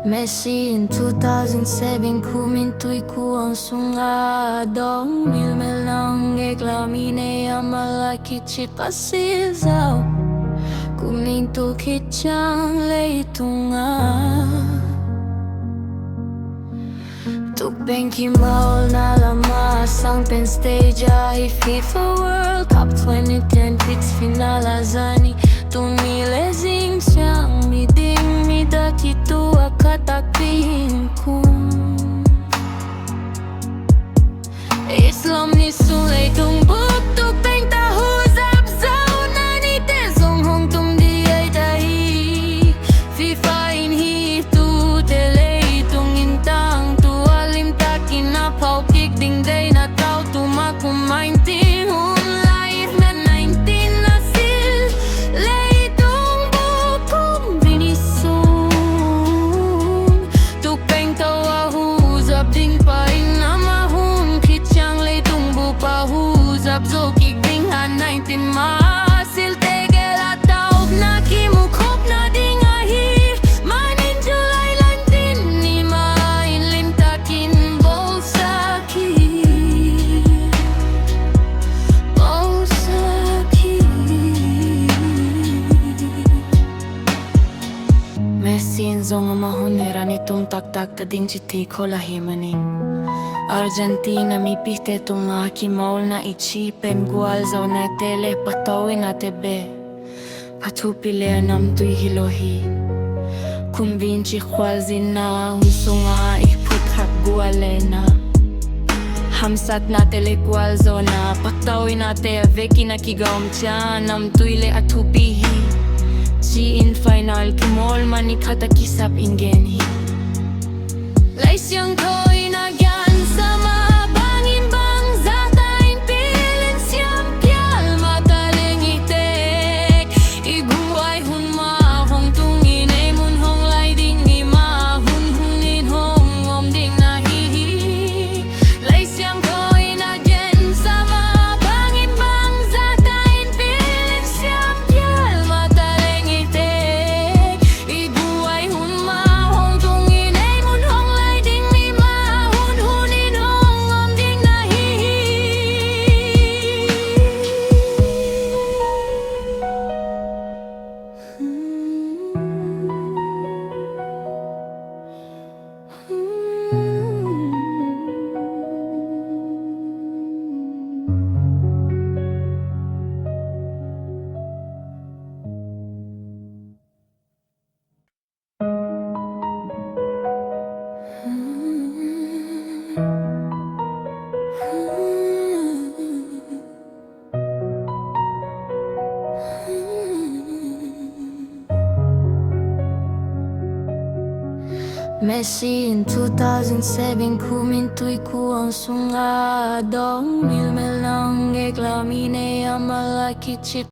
Messi in 2007 kumintoy ko ang sungadong milmelang eklamine amalaki chipasizaw kuminto kitchang leitunga Tupeng kimaol na lamas ang 10 stage ay FIFA World Cup 2010 Pits finalazani tumilezing siyang miding midakito akatakin kung Islam ni sulay tumbuk tupeng tahuzap zao na ni tezong hong tum di ay dahi FIFA inhi tu telei tung intang tu alim takin na pau kik ding day na tau tumakumain ting life na 19 na sil lay tung bukum binisong tupeng tawa huzap ding paing na mahum kitchang lay tung bupa huzap zo kik ding ha 19 masil tegel ataub na kimukhop na ding ahir manin July lantin ni main lim takin bolsaki Messi zong mahunera ni tum tak kading chiti ko lahimaning Argentina mi piste tung aki maul na ichi pengual zau na tele patawi na tebe patupile nam tui hilohi kumbinchi khwalzina hunsunga iput hak gualena Hamsat na tele kwal zona patawi na te veki na kigaum cha nam tuile atupihi Chi in final kimol manikata kisap ingeni Laisyang ko inagyan sama bangin bang zatain pilin siyam pial mataling itek Iguay hun ma hong tungin ay mun hong lay ding ni ma hun hunin hong om ding nahihi Laisyang ko inagyan sama bangin bang zatain pilin siyam pial mataling itek Iguay hun ma hong tungin ay mun hong lay ding ni ma hun hunin hong om ding nahihi Messi in 2007 kumintoy ko ang sungadong milmelang eklamine amalaki chip